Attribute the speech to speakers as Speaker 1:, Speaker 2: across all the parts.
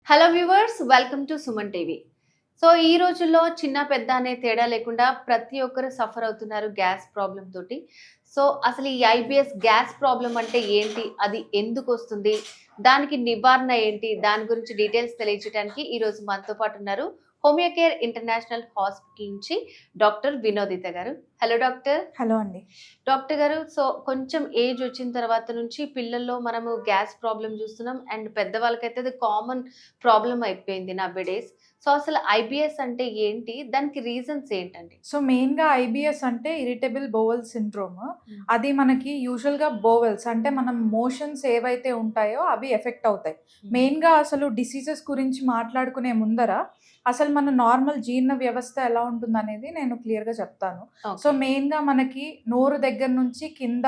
Speaker 1: Hello viewers, welcome to Suman TV. So ఈ రోజుల్లో చిన్న పెద్ద అనే తేడా లేకుండా ప్రతి ఒక్కరు సఫర్ అవుతున్నారు గ్యాస్ ప్రాబ్లం తోటి. సో అసలు ఈ ఐబిఎస్ గ్యాస్ ప్రాబ్లం అంటే ఏంటి, అది ఎందుకు వస్తుంది, దానికి నివారణ ఏంటి, దాని గురించి డీటెయిల్స్ తెలియజేయడానికి ఈరోజు మనతో పాటు ఉన్నారు హోమియో కేర్ ఇంటర్నేషనల్ హాస్పిటల్ నుంచి డాక్టర్ వినోదిత గారు. Hello doctor.
Speaker 2: హలో అండి.
Speaker 1: డాక్టర్ గారు, సో కొంచెం ఏజ్ వచ్చిన తర్వాత నుంచి పిల్లల్లో మనము గ్యాస్ ప్రాబ్లం చూస్తున్నాం, అండ్ పెద్దవాళ్ళకైతే అది కామన్ ప్రాబ్లం అయిపోయింది నా డేస్. సో అసలు ఐబిఎస్ అంటే ఏంటి, దానికి రీజన్స్ ఏంటండి?
Speaker 2: సో మెయిన్గా ఐబిఎస్ అంటే ఇరిటబుల్ బోవెల్ సిండ్రోమ్. అది మనకి యూజువల్గా బోవెల్స్ అంటే మనం మోషన్స్ ఏవైతే ఉంటాయో అవి ఎఫెక్ట్ అవుతాయి. మెయిన్గా అసలు డిసీజెస్ గురించి మాట్లాడుకునే ముందర అసలు మన నార్మల్ జీర్ణ వ్యవస్థ ఎలా ఉంటుంది అనేది నేను క్లియర్గా చెప్తాను. సో మెయిన్గా మనకి నోరు దగ్గర నుంచి కింద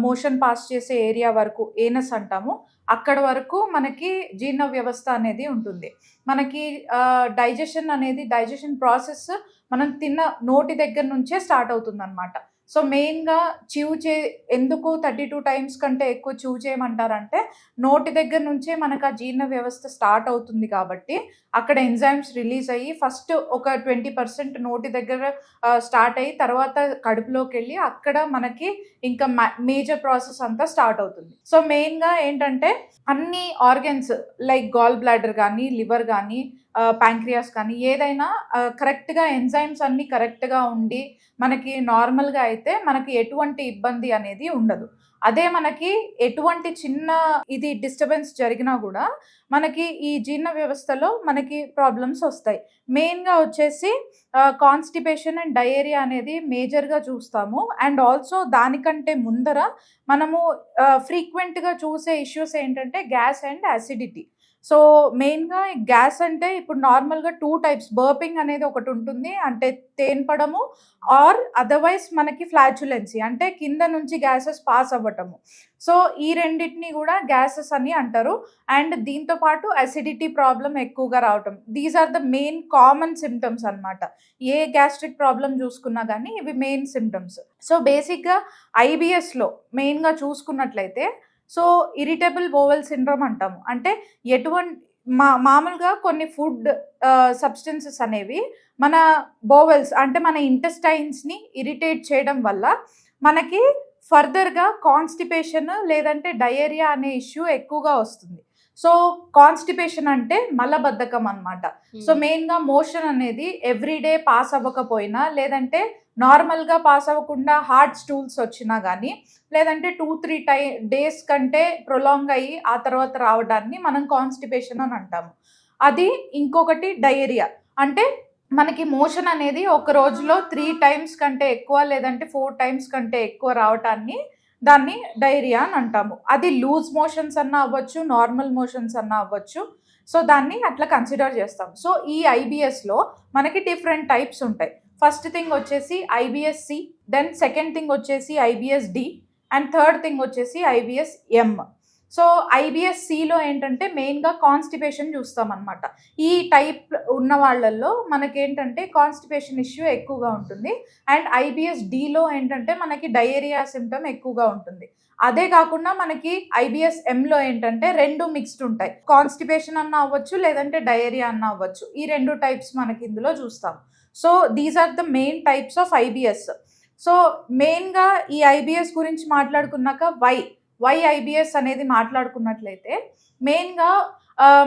Speaker 2: మోషన్ పాస్ చేసే ఏరియా వరకు ఏనస్ అంటాము, అక్కడ వరకు మనకి జీర్ణ వ్యవస్థ అనేది ఉంటుంది. మనకి డైజెషన్ ప్రాసెస్ మనం తిన్న నోటి దగ్గర నుంచే స్టార్ట్ అవుతుంది అనమాట. సో మెయిన్గా ఎందుకు 32 టైమ్స్ కంటే ఎక్కువ చూవ్ చేయమంటారంటే నోటి దగ్గర నుంచే మనకు ఆ జీర్ణ వ్యవస్థ స్టార్ట్ అవుతుంది కాబట్టి అక్కడ ఎంజైమ్స్ రిలీజ్ అయ్యి ఫస్ట్ ఒక 20% నోటి దగ్గర స్టార్ట్ అయ్యి తర్వాత కడుపులోకి వెళ్ళి అక్కడ మనకి ఇంకా మేజర్ ప్రాసెస్ అంతా స్టార్ట్ అవుతుంది. సో మెయిన్గా ఏంటంటే అన్ని ఆర్గన్స్ లైక్ గాల్ బ్లాడర్ కానీ, లివర్ కానీ, ప్యాంక్రియాస్ కానీ ఏదైనా కరెక్ట్గా ఎంజైమ్స్ అన్నీ కరెక్ట్గా ఉండి మనకి నార్మల్గా అయితే మనకి ఎటువంటి ఇబ్బంది అనేది ఉండదు. అదే మనకి ఎటువంటి చిన్న ఇది డిస్టర్బెన్స్ జరిగినా కూడా మనకి ఈ జీర్ణ వ్యవస్థలో మనకి ప్రాబ్లమ్స్ వస్తాయి. మెయిన్గా వచ్చేసి కాన్స్టిపేషన్ అండ్ డయేరియా అనేది మేజర్గా చూస్తాము. అండ్ ఆల్సో దానికంటే ముందర మనము ఫ్రీక్వెంట్గా చూసే ఇష్యూస్ ఏంటంటే గ్యాస్ అండ్ యాసిడిటీ. సో మెయిన్గా గ్యాస్ అంటే ఇప్పుడు నార్మల్గా 2 టైప్స్, బర్పింగ్ అనేది ఒకటి ఉంటుంది, అంటే తేన్పడము, ఆర్ అదర్వైజ్ మనకి ఫ్లాచులెన్సీ అంటే కింద నుంచి గ్యాసెస్ పాస్ అవ్వటము. సో ఈ రెండింటిని కూడా గ్యాసెస్ అని అంటారు. అండ్ దీంతో పాటు అసిడిటీ ప్రాబ్లం ఎక్కువగా రావటం, these are the main common symptoms అనమాట. ఏ గ్యాస్ట్రిక్ ప్రాబ్లం చూసుకున్నా కానీ ఇవి మెయిన్ సిమ్టమ్స్. సో బేసిక్గా ఐబిఎస్లో మెయిన్గా చూసుకున్నట్లయితే సో ఇరిటబుల్ బోవెల్ సిండ్రోమ్ అంటాము. అంటే మామూలుగా కొన్ని ఫుడ్ సబ్స్టెన్సెస్ అనేవి మన బోవెల్స్ అంటే మన ఇంటెస్టైన్స్ని ఇరిటేట్ చేయడం వల్ల మనకి ఫర్దర్గా కాన్స్టిపేషన్ లేదంటే డయేరియా అనే ఇష్యూ ఎక్కువగా వస్తుంది. సో కాన్స్టిపేషన్ అంటే మలబద్ధకం అనమాట. సో మెయిన్గా మోషన్ అనేది ఎవ్రీడే పాస్ అవ్వకపోయినా, లేదంటే నార్మల్గా పాస్ అవ్వకుండా హార్డ్ స్టూల్స్ వచ్చినా కానీ, లేదంటే 2-3 డేస్ కంటే ప్రొలాంగ్ అయ్యి ఆ తర్వాత రావడాన్ని మనం కాన్స్టిపేషన్ అని అంటాము. అది ఇంకొకటి డయేరియా, అంటే మనకి మోషన్ అనేది ఒక రోజులో 3 టైమ్స్ కంటే ఎక్కువ లేదంటే 4 టైమ్స్ కంటే ఎక్కువ రావటాన్ని దాన్ని డయేరియా అని అంటాము. అది లూజ్ మోషన్స్ అన్నా అవ్వచ్చు, నార్మల్ మోషన్స్ అన్నా అవ్వచ్చు. సో దాన్ని అట్లా కన్సిడర్ చేస్తాం. సో ఈ ఐబిఎస్లో మనకి డిఫరెంట్ టైప్స్ ఉంటాయి. ఫస్ట్ థింగ్ వచ్చేసి ఐబిఎస్-సి, దెన్ సెకండ్ థింగ్ వచ్చేసి ఐబిఎస్-డి, అండ్ థర్డ్ థింగ్ వచ్చేసి ఐబిఎస్-ఎం. సో ఐబిఎస్-సిలో ఏంటంటే మెయిన్గా కాన్స్టిపేషన్ చూస్తాం అనమాట. ఈ టైప్ ఉన్న వాళ్ళల్లో మనకేంటంటే కాన్స్టిపేషన్ ఇష్యూ ఎక్కువగా ఉంటుంది. అండ్ ఐబిఎస్-డిలో ఏంటంటే మనకి డయేరియా సిమ్టమ్ ఎక్కువగా ఉంటుంది. అదే కాకుండా మనకి ఐబిఎస్-ఎంలో ఏంటంటే 2 మిక్స్డ్ ఉంటాయి, కాన్స్టిపేషన్ అన్న అవ్వచ్చు లేదంటే డయేరియా అన్న అవ్వచ్చు. ఈ 2 టైప్స్ మనకి ఇందులో చూస్తాం. So these are the main types of IBS. So మెయిన్గా ఈ ఐబిఎస్ గురించి మాట్లాడుకున్నాక వై ఐబిఎస్ అనేది మాట్లాడుకున్నట్లయితే మెయిన్గా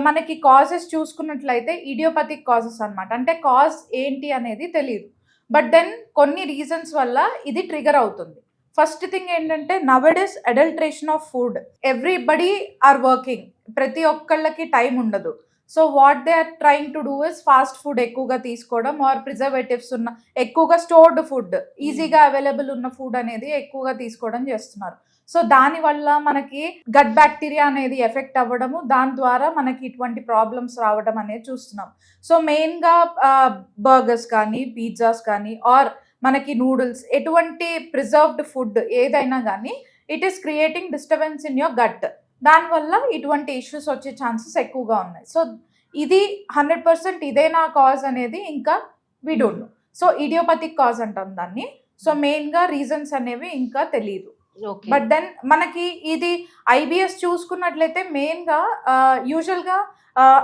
Speaker 2: మనకి కాజెస్ చూసుకున్నట్లయితే ఇడియోపతిక్ కాజెస్ అనమాట. అంటే కాజ్ ఏంటి అనేది తెలియదు, బట్ దెన్ కొన్ని రీజన్స్ వల్ల ఇది ట్రిగర్ అవుతుంది. ఫస్ట్ థింగ్ ఏంటంటే nowadays adulteration of food. Everybody are working, ప్రతి ఒక్కళ్ళకి టైం ఉండదు. So what they are trying to do is fast food ఎక్కువగా తీసుకోవడం, ఆర్ ప్రిజర్వేటివ్స్ ఉన్న ఎక్కువగా స్టోర్డ్ ఫుడ్, ఈజీగా అవైలబుల్ ఉన్న ఫుడ్ అనేది ఎక్కువగా తీసుకోవడం చేస్తున్నారు. సో దానివల్ల మనకి గట్ బ్యాక్టీరియా అనేది ఎఫెక్ట్ అవ్వడము, దాని ద్వారా మనకి ఇటువంటి ప్రాబ్లమ్స్ రావడం అనేది చూస్తున్నాం. సో మెయిన్గా బర్గర్స్ కానీ, పిజ్జాస్ కానీ, ఆర్ మనకి నూడిల్స్, ఎటువంటి ప్రిజర్వ్డ్ ఫుడ్ ఏదైనా కానీ it is creating disturbance in your gut. దానివల్ల ఇటువంటి ఇష్యూస్ వచ్చే ఛాన్సెస్ ఎక్కువగా ఉన్నాయి. సో ఇది 100% ఇదేనా కాజ్ అనేది ఇంకా we don't know. So idiopathic cause అంటాం దాన్ని. సో మెయిన్గా రీజన్స్ అనేవి ఇంకా తెలియదు.
Speaker 1: ఓకే.
Speaker 2: బట్ దెన్ మనకి ఇది ఐబిఎస్ చూసుకున్నట్లయితే మెయిన్గా యూజువల్గా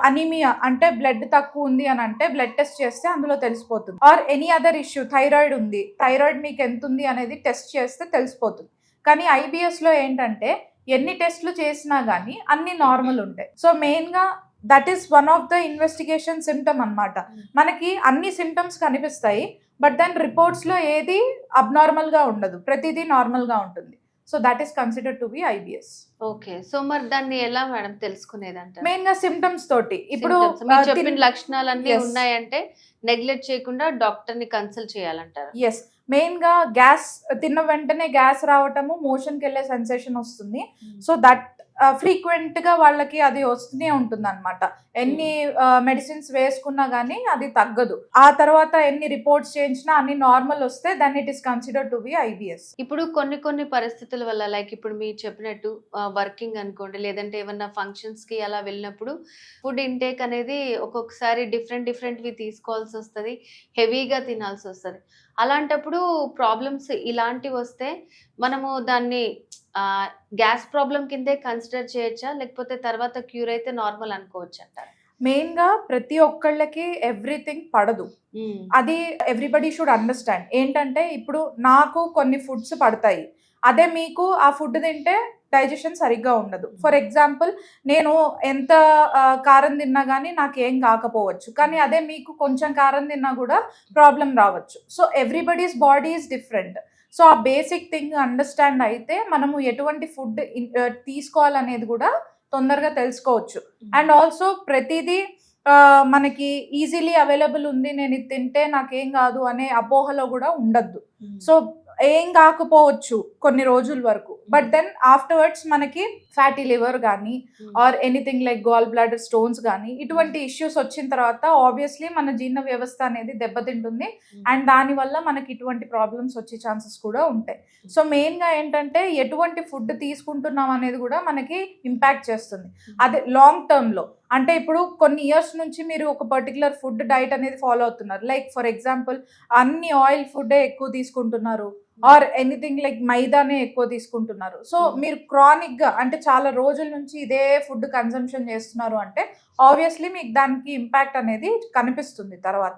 Speaker 2: అనీమియా అంటే బ్లడ్ తక్కువ ఉంది అని అంటే బ్లడ్ టెస్ట్ చేస్తే అందులో తెలిసిపోతుంది. Or any other issue, thyroid ఉంది, థైరాయిడ్ మీకు ఎంత ఉంది అనేది టెస్ట్ చేస్తే తెలిసిపోతుంది. కానీ ఐబిఎస్లో ఏంటంటే ఎన్ని టెస్ట్లు చేసినా కానీ అన్ని నార్మల్ ఉంటాయి. సో మెయిన్గా that is one of the investigation symptom అన్నమాట. మనకి అన్ని సిమ్టమ్స్ కనిపిస్తాయి, బట్ దెన్ రిపోర్ట్స్లో ఏది అబ్నార్మల్గా ఉండదు, ప్రతిదీ నార్మల్గా ఉంటుంది. So that is considered to be IBS.
Speaker 1: Okay. So మరి దాన్ని ఎలా మేడం తెలుసుకునేదంట?
Speaker 2: మెయిన్ గా సిమ్టమ్స్ తోటి ఇప్పుడు
Speaker 1: మీరు చెప్పిన లక్షణాలన్నీ ఉన్నాయంటే నెగ్లెక్ట్ చేయకుండా డాక్టర్ ని కన్సల్ట్ చేయాలంటారు.
Speaker 2: ఎస్, మెయిన్ గా గ్యాస్ తిన్న వెంటనే గ్యాస్ రావటము, మోషన్ కి వెళ్ళే సెన్సేషన్ వస్తుంది. సో దట్ ఫ్రీక్వెంట్ గా వాళ్ళకి అది వస్తూనే ఉంటుంది అనమాట. ఎన్ని మెడిసిన్స్ వేసుకున్నా గానీ అది తగ్గదు. ఆ తర్వాత ఎన్ని రిపోర్ట్స్ చేయించినా అన్ని నార్మల్ వస్తే then it is considered to be IBS.
Speaker 1: ఇప్పుడు కొన్ని పరిస్థితుల వల్ల లైక్ ఇప్పుడు మీరు చెప్పినట్టు వర్కింగ్ అనుకోండి, లేదంటే ఏమన్నా ఫంక్షన్స్ కి అలా వెళ్ళినప్పుడు ఫుడ్ ఇంటేక్ అనేది ఒక్కొక్కసారి డిఫరెంట్వి తీసుకోవాల్సి వస్తుంది, హెవీగా తినాల్సి వస్తుంది. అలాంటప్పుడు ప్రాబ్లమ్స్ ఇలాంటివి వస్తే మనము దాన్ని గ్యాస్ ప్రాబ్లం కిందే కన్సిడర్ చేయొచ్చా, లేకపోతే తర్వాత క్యూర్ అయితే నార్మల్ అనుకోవచ్చు అంటారు?
Speaker 2: మెయిన్ గా ప్రతి ఒక్కళ్ళకి ఎవ్రీథింగ్ పడదు, అది ఎవ్రీబడి షుడ్ అండర్స్టాండ్. ఏంటంటే ఇప్పుడు నాకు కొన్ని ఫుడ్స్ పడతాయి, అదే మీకు ఆ ఫుడ్ తింటే డైజెషన్ సరిగ్గా ఉండదు. ఫర్ ఎగ్జాంపుల్ నేను ఎంత కారం తిన్నా కానీ నాకేం కాకపోవచ్చు, కానీ అదే మీకు కొంచెం కారం తిన్నా కూడా ప్రాబ్లం రావచ్చు. So everybody's body is different. So ఆ బేసిక్ థింగ్ అండర్స్టాండ్ అయితే మనము ఎటువంటి ఫుడ్ తీసుకోవాలనేది కూడా తొందరగా తెలుసుకోవచ్చు. అండ్ ఆల్సో ప్రతిదీ మనకి ఈజీలీ అవైలబుల్ ఉంది, నేను ఇది తింటే నాకేం కాదు అనే అపోహలో కూడా ఉండద్దు. సో ఏం కాకపోవచ్చు కొన్ని రోజుల వరకు, బట్ దెన్ ఆఫ్టర్వర్డ్స్ మనకి ఫ్యాటీ లివర్ కానీ or anything like gall bladder stones కానీ ఇటువంటి ఇష్యూస్ వచ్చిన తర్వాత ఆబ్వియస్లీ మన జీర్ణ వ్యవస్థ అనేది దెబ్బతింటుంది, అండ్ దానివల్ల మనకి ఇటువంటి ప్రాబ్లమ్స్ వచ్చే ఛాన్సెస్ కూడా ఉంటాయి. సో మెయిన్గా ఏంటంటే ఎటువంటి ఫుడ్ తీసుకుంటున్నాం అనేది కూడా మనకి ఇంపాక్ట్ చేస్తుంది. అదే లాంగ్ టర్మ్లో అంటే ఇప్పుడు కొన్ని ఇయర్స్ నుంచి మీరు ఒక పర్టికులర్ ఫుడ్ డైట్ అనేది ఫాలో అవుతున్నారు, లైక్ ఫర్ ఎగ్జాంపుల్ అన్ని ఆయిల్ ఫుడ్డే ఎక్కువ తీసుకుంటున్నారు ఆర్ ఎనీథింగ్ లైక్ మైదానే ఎక్కువ తీసుకుంటున్నారు. సో మీరు క్రానిక్ గా అంటే చాలా రోజుల నుంచి ఇదే ఫుడ్ కన్సంప్షన్ చేస్తున్నారు అంటే ఆబ్వియస్లీ మీకు దానికి ఇంపాక్ట్ అనేది కనిపిస్తుంది తర్వాత.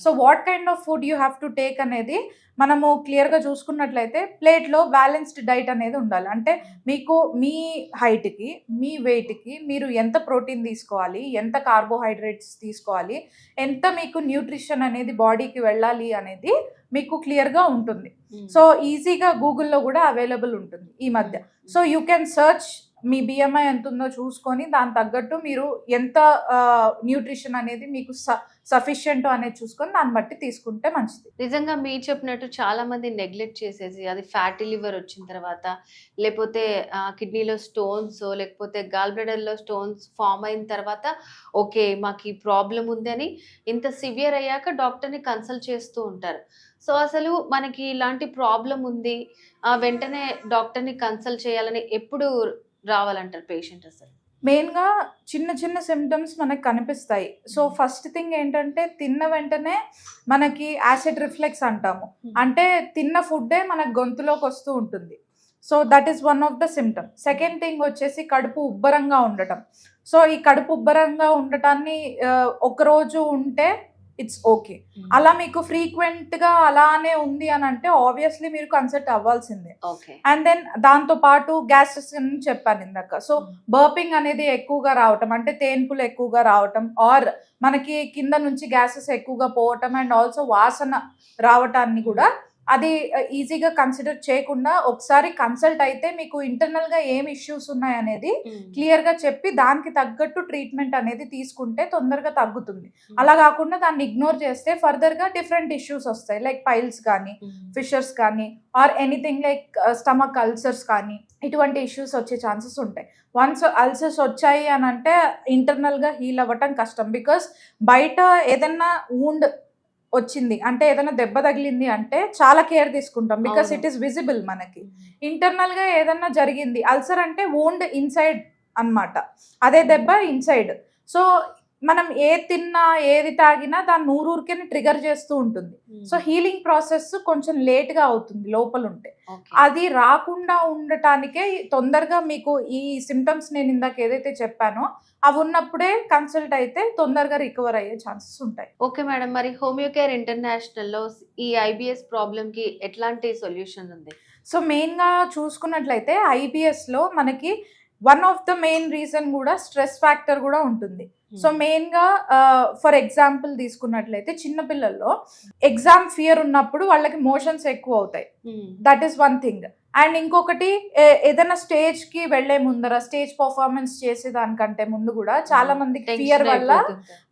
Speaker 2: So what kind of food you have to take అనేది మనము క్లియర్గా చూసుకున్నట్లయితే ప్లేట్లో బ్యాలెన్స్డ్ డైట్ అనేది ఉండాలి. అంటే మీకు మీ హైట్కి మీ వెయిట్కి మీరు ఎంత ప్రోటీన్ తీసుకోవాలి, ఎంత కార్బోహైడ్రేట్స్ తీసుకోవాలి, ఎంత మీకు న్యూట్రిషన్ అనేది బాడీకి వెళ్ళాలి అనేది మీకు క్లియర్గా ఉంటుంది. సో ఈజీగా గూగుల్లో కూడా అవైలబుల్ ఉంటుంది ఈ మధ్య. So you can search me BMI ఎంత ఉందో చూసుకొని దాని తగ్గట్టు మీరు ఎంత న్యూట్రిషన్ అనేది మీకు సఫిషియంట్ అనేది చూసుకొని దాన్ని బట్టి తీసుకుంటే మంచిది.
Speaker 1: నిజంగా మీరు చెప్పినట్టు చాలా మంది నెగ్లెక్ట్ చేసేసి అది ఫ్యాటీ లివర్ వచ్చిన తర్వాత, లేకపోతే కిడ్నీలో స్టోన్స్, లేకపోతే గాల్ బ్లాడర్లో స్టోన్స్ ఫామ్ అయిన తర్వాత ఓకే మాకు ఈ ప్రాబ్లం ఉంది అని ఇంత సివియర్ అయ్యాక డాక్టర్ని కన్సల్ట్ చేస్తూ ఉంటారు. సో అసలు మనకి ఇలాంటి ప్రాబ్లం ఉంది వెంటనే డాక్టర్ని కన్సల్ట్ చేయాలని ఎప్పుడు రావాలంటారు పేషెంట్? అసలు
Speaker 2: మెయిన్గా చిన్న చిన్న సిమ్టమ్స్ మనకు కనిపిస్తాయి. సో ఫస్ట్ థింగ్ ఏంటంటే తిన్న వెంటనే మనకి యాసిడ్ రిఫ్లెక్స్ అంటాము, అంటే తిన్న ఫుడ్డే మనకు గొంతులోకి వస్తూ ఉంటుంది. So that is one of the symptom. Second thing వచ్చేసి కడుపు ఉబ్బరంగా ఉండటం. సో ఈ కడుపు ఉబ్బరంగా ఉండటాన్ని ఒకరోజు ఉంటే ఇట్స్ ఓకే. అలా మీకు ఫ్రీక్వెంట్గా అలానే ఉంది అని అంటే ఆబ్వియస్లీ మీరు కన్సల్ట్ అవ్వాల్సిందే. అండ్ దెన్ దాంతో పాటు గ్యాసెస్ అని చెప్పాను ఇందాక. సో బర్పింగ్ అనేది ఎక్కువగా రావటం, అంటే తేన్పులు ఎక్కువగా రావటం, ఆర్ మనకి కింద నుంచి గ్యాసెస్ ఎక్కువగా పోవటం, అండ్ ఆల్సో వాసన రావటాన్ని కూడా అది ఈజీగా కన్సిడర్ చేయకుండా ఒకసారి కన్సల్ట్ అయితే మీకు ఇంటర్నల్గా ఏం ఇష్యూస్ ఉన్నాయనేది క్లియర్గా చెప్పి దానికి తగ్గట్టు ట్రీట్మెంట్ అనేది తీసుకుంటే తొందరగా తగ్గుతుంది. అలా కాకుండా దాన్ని ఇగ్నోర్ చేస్తే ఫర్దర్గా డిఫరెంట్ ఇష్యూస్ వస్తాయి, లైక్ పైల్స్ కానీ, ఫిషర్స్ కానీ, or anything like stomach ulcers కానీ, ఇటువంటి ఇష్యూస్ వచ్చే ఛాన్సెస్ ఉంటాయి. వన్స్ అల్సర్స్ వచ్చాయి అని అంటే ఇంటర్నల్గా హీల్ అవ్వటం కష్టం, బికాస్ బయట ఏదన్నా వూండ్ వచ్చింది అంటే ఏదైనా దెబ్బ తగిలింది అంటే చాలా కేర్ తీసుకుంటాం, బికాస్ ఇట్ ఈస్ విజిబుల్. మనకి ఇంటర్నల్ గా ఏదన్నా జరిగింది, అల్సర్ అంటే వూండ్ ఇన్సైడ్ అన్నమాట, అదే దెబ్బ ఇన్సైడ్. సో మనం ఏది తిన్నా ఏది తాగినా దాన్ని ఊరూరికే ట్రిగర్ చేస్తూ ఉంటుంది. సో హీలింగ్ ప్రాసెస్ కొంచెం లేట్గా అవుతుంది లోపల ఉంటే. అది రాకుండా ఉండటానికే తొందరగా మీకు ఈ సిమ్టమ్స్ నేను ఇందాక ఏదైతే చెప్పానో అవి ఉన్నప్పుడే కన్సల్ట్ అయితే తొందరగా రికవర్ అయ్యే ఛాన్సెస్ ఉంటాయి.
Speaker 1: ఓకే మేడం, మరి హోమియోకేర్ ఇంటర్నేషనల్లో ఈ ఐబిఎస్ ప్రాబ్లమ్ కి ఎట్లాంటి సొల్యూషన్ ఉంది?
Speaker 2: సో మెయిన్గా చూసుకున్నట్లయితే ఐబిఎస్లో మనకి one of the main reason కూడా స్ట్రెస్ ఫ్యాక్టర్ కూడా ఉంటుంది. సో మెయిన్గా ఫర్ ఎగ్జాంపుల్ తీసుకున్నట్లయితే చిన్నపిల్లల్లో ఎగ్జామ్ ఫియర్ ఉన్నప్పుడు వాళ్ళకి మోషన్స్ ఎక్కువ అవుతాయి. That is one thing. And ఇంకొకటి ఏదైనా స్టేజ్కి వెళ్లే ముందర స్టేజ్ పర్ఫార్మెన్స్ చేసే దానికంటే ముందు కూడా చాలా మందికి ఫియర్ వల్ల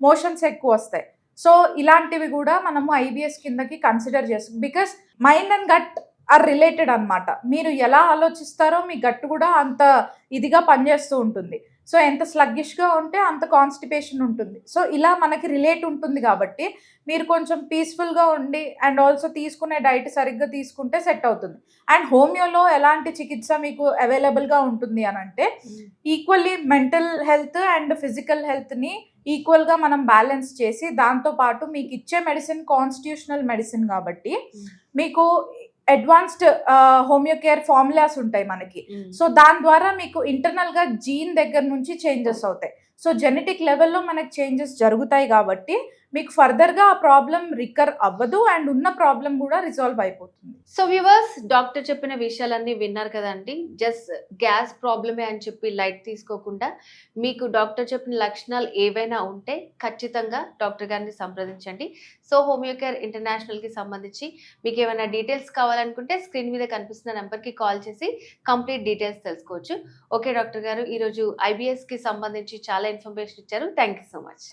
Speaker 2: మోషన్స్ ఎక్కువ వస్తాయి. సో ఇలాంటివి కూడా మనము ఐబిఎస్ కిందకి కన్సిడర్ చేస్తాం. Because mind and gut are related అన్నమాట. మీరు ఎలా ఆలోచిస్తారో మీ గట్టు కూడా అంత ఇదిగా పనిచేస్తూ ఉంటుంది. సో ఎంత స్లగ్గిష్గా ఉంటే అంత కాన్స్టిపేషన్ ఉంటుంది. సో ఇలా మనకి రిలేట్ ఉంటుంది కాబట్టి మీరు కొంచెం పీస్ఫుల్గా ఉండి అండ్ ఆల్సో తీసుకునే డైట్ సరిగ్గా తీసుకుంటే సెట్ అవుతుంది. అండ్ హోమియోలో ఎలాంటి చికిత్స మీకు అవైలబుల్గా ఉంటుంది అని అంటే equally mental health and physical హెల్త్ని ఈక్వల్గా మనం బ్యాలెన్స్ చేసి దాంతోపాటు మీకు ఇచ్చే మెడిసిన్ కాన్స్టిట్యూషనల్ మెడిసిన్ కాబట్టి మీకు అడ్వాన్స్డ్ హోమియోకేర్ ఫార్ములాస్ ఉంటాయి మనకి. సో దాని ద్వారా మీకు ఇంటర్నల్గా జీన్ దగ్గర నుంచి చేంజెస్ అవుతాయి. సో జెనెటిక్ లెవెల్లో మనకి చేంజెస్ జరుగుతాయి కాబట్టి మీకు ఫర్దర్గా ఆ ప్రాబ్లం రికర్ అవ్వదు అండ్ ఉన్న ప్రాబ్లం కూడా రిజాల్వ్ అయిపోతుంది.
Speaker 1: సో వ్యూవర్స్, డాక్టర్ చెప్పిన విషయాలన్నీ విన్నారు కదండి. జస్ట్ గ్యాస్ ప్రాబ్లమే అని చెప్పి లైట్ తీసుకోకుండా మీకు డాక్టర్ చెప్పిన లక్షణాలు ఏవైనా ఉంటే ఖచ్చితంగా డాక్టర్ గారిని సంప్రదించండి. సో హోమియోకేర్ ఇంటర్నేషనల్కి సంబంధించి మీకు ఏమైనా డీటెయిల్స్ కావాలనుకుంటే స్క్రీన్ మీద కనిపిస్తున్న నెంబర్కి కాల్ చేసి కంప్లీట్ డీటెయిల్స్ తెలుసుకోవచ్చు. ఓకే డాక్టర్ గారు, ఈరోజు ఐబిఎస్కి సంబంధించి చాలా ఇన్ఫర్మేషన్ ఇచ్చారు. Thank you so much.